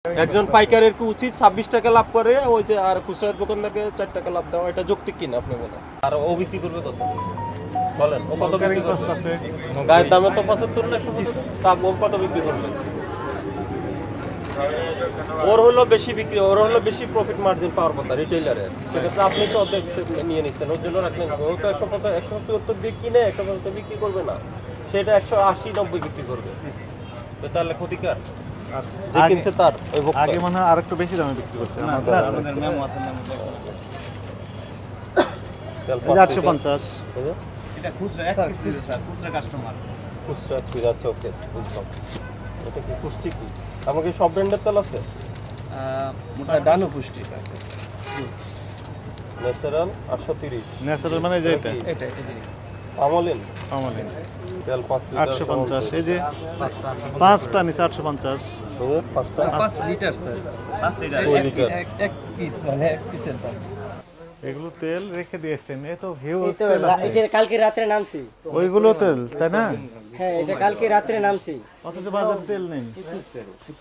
একজন পাইকারের কি উচিত 26 টাকা লাভ করে ওই যে আর খুচরা দোকানদারকে 4 টাকা লাভ দেওয়া, এটা যৌক্তিক কিনা আপনি বলেন? আর ও বিক্রি করবে কত বলেন? ও কত বিক্রি করবে? আছে গায়ের দামে তো 75 না, তা ও কত বিক্রি করবে? ওর হলো বেশি বিক্রি, ওর হলো বেশি প্রফিট মার্জিন পাওয়ার কথা রিটেইলারের। সেক্ষেত্রে আপনি তো অর্ধেক নিয়ে নিচ্ছেন, ওর জন্য রাখলেন। ও তো 150 170 দিয়ে কিনে 150 বিক্রি করবে না, সেটা 180 90 বিক্রি করবে। তো তাহলে ক্ষতিকার যে কিনছে তার ওই ভোক্তা। আগে মনে হয় আরেকটু বেশি দামে বিক্রি করছে না আমাদের স্যার, আমাদের মেমো আছে মেমো। তেল এই যে 850 এটা খুচরা এক পিস স্যার, খুচরা কাস্টমার। খুচরা কি যাচ্ছে? ওকে বুঝলাম। এটা কি পুষ্টি কি? আমাকে সব ব্র্যান্ডের তেল আছে? মোটা ডানো পুষ্টি আছে। ন্যাচারাল 830, ন্যাচারাল মানে যে এটা এটা এই যে আমলিন আমাদের তেল 5 লিটার 850 এই যে পাঁচটা নিচে 850 পাঁচটা 5 লিটার স্যার, 5 লিটার 2 লিটার। এক পিস মানে এক পিসের দাম। এগুলো তেল রেখে দিয়েছেন, এ তো হিউজ এই তো তেল আছে। এটা কালকে রাত্রে নামছি। ওইগুলো তেল তাই না? হ্যাঁ, এটা কালকে রাত্রে নামছি। অথচ বাজার তেল নেই,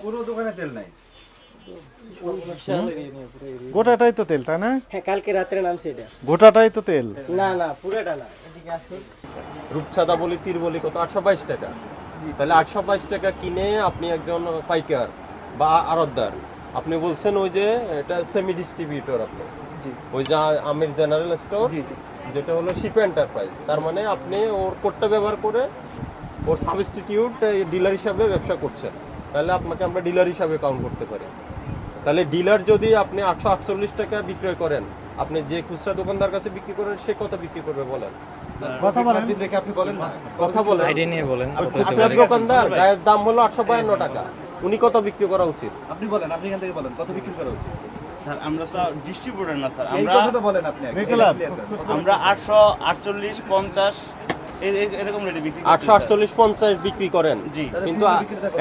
কোনো দোকানে তেল নাই। গোটাটাই তো তেল তাই না? হ্যাঁ, কালকে রাত্রে নামছি এটা। গোটাটাই তো তেল। না না, পুরোটা না। রূপচাঁদা বলি তীর বলি কত? 822 টাকা। তাহলে 822 টাকা কিনে আপনি একজন পাইকার বা আড়তদার, আপনি বলছেন ওই যে এটা সেমি ডিস্ট্রিবিউটর, আপনি ওই যে আমির জেনারেল স্টোর যেটা হলো শিপ এন্টারপ্রাইজ, তার মানে আপনি ওর কোডটা ব্যবহার করে ওর সাবস্টিটিউট ডিলার হিসাবে ব্যবসা করছেন। তাহলে আপনাকে আমরা ডিলার হিসাবে কাউন্ট করতে পারি। তাহলে ডিলার যদি আপনি 848 টাকা বিক্রয় করেন, আপনি যে খুচরা দোকানদার কাছে বিক্রি করেন সে কত বিক্রি করবে বলেন? কথা বলেন, রেখে আপনি বলেন না। কথা বলেন। ওই খুচরা দোকানদার গায়ের দাম হলো 852 টাকা, উনি কত বিক্রি করা উচিত? আপনি বলেন, আপনি এখান থেকে বলেন কত বিক্রি করা উচিত? স্যার আমরা তো ডিস্ট্রিবিউটর না স্যার, এই আমরা কথাটা বলেন আপনি আগে। রেগুলার আমরা 848 50 এরকম রেটে বিক্রি করি। 848 50 বিক্রি করেন, জি। কিন্তু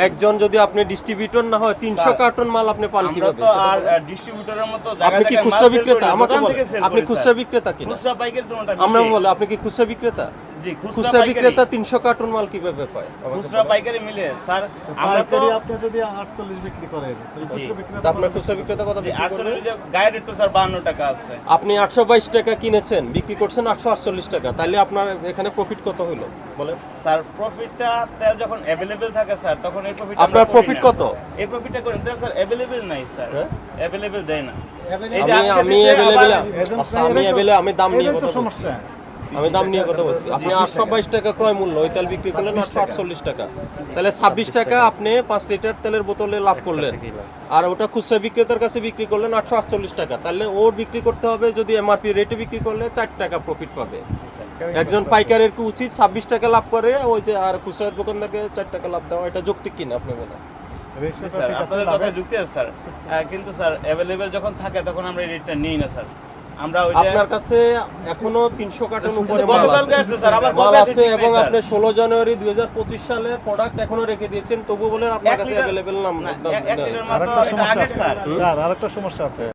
একজন যদি আপনি ডিস্ট্রিবিউটর না হয় 300 কার্টন মাল আপনি পান আমরা কিভাবে? তো আর ডিস্ট্রিবিউটরের মতো আপনি কি খুচরা বিক্রেতা? আমাকে বলেন, আপনি খুচরা বিক্রেতা কিনা? খুচরা পাইকারি দুটোটা আমরা বলি আপনি কি খুচরা বিক্রেতা? জি, খুচরা বিক্রেতা 300 কার্টন মাল কিভাবে পায়? খুচরা পাইকারি মিলে স্যার আমরা তো পাইকারি আপনি যদি 48 বিক্রি করেন তাহলে খুচরা বিক্রি তা আপনার খুচরা বিক্রেতা কত বিক্রি করবে? 48 যে গায়ের রেট তো স্যার 52 টাকা আছে। আপনি 822 টাকা কিনেছেন, বিক্রি করছেন 848 টাকা, তাহলে আপনার এখানে প্রফিট কত হলো বলেন? স্যার প্রফিটটা তেল যখন अवेलेबल থাকে স্যার তখন এই প্রফিট আপনার প্রফিট কত? এই প্রফিটটা করেন তেল স্যার अवेलेबल নাই স্যার, হ্যাঁ? अवेलेबल দেয় না। আমি দাম নিয়ে এই তো কথা বলছি। সমস্যা। আমি দাম নিয়ে কথা বলছি। আপনি 822 টাকা ক্রয় মূল্য, ওই তেল বিক্রি করলেন 848 টাকা, তাহলে 26 টাকা আপনি 5 লিটার তেলের বোতলে লাভ করলেন। আর ওটা খুচরা বিক্রেতার কাছে বিক্রি করলেন 848 টাকা, তাহলে ওর বিক্রি করতে হবে যদি এমআরপি রেটে বিক্রি করলে 4 টাকা প্রফিট পাবে। একজন পাইকারের কি উচিত 26 টাকা লাভ করে ওই যে আর খুচরা দোকানদারকে 4 টাকা লাভ দেওয়া, এটা যৌক্তিক কিনা আপনি বলেন? রেশিওটা স্যার ঠিক আছে, আপনাদের কথা যুক্তি আছে স্যার, কিন্তু স্যার अवेलेबल যখন থাকে তখন আমরা এই রেটটা নিই না স্যার। আমরা ওই যে আপনার কাছে এখনো 300 কার্টন উপরে মাল গতকালকে আছে, আসছে স্যার, আবার মাল কবে আছে, এবং স্যার? আপনি 16 জানুয়ারি 2025 সালে প্রোডাক্ট এখনো রেখে দিয়েছেন, তবু বলেন আপনার এক কাছে লিটার- অ্যাভেলেবেল না। এক লিটার মাত্র আরেকটা এটা সমস্যা আগের আছে স্যার। স্যার, আরেকটা সমস্যা আছে।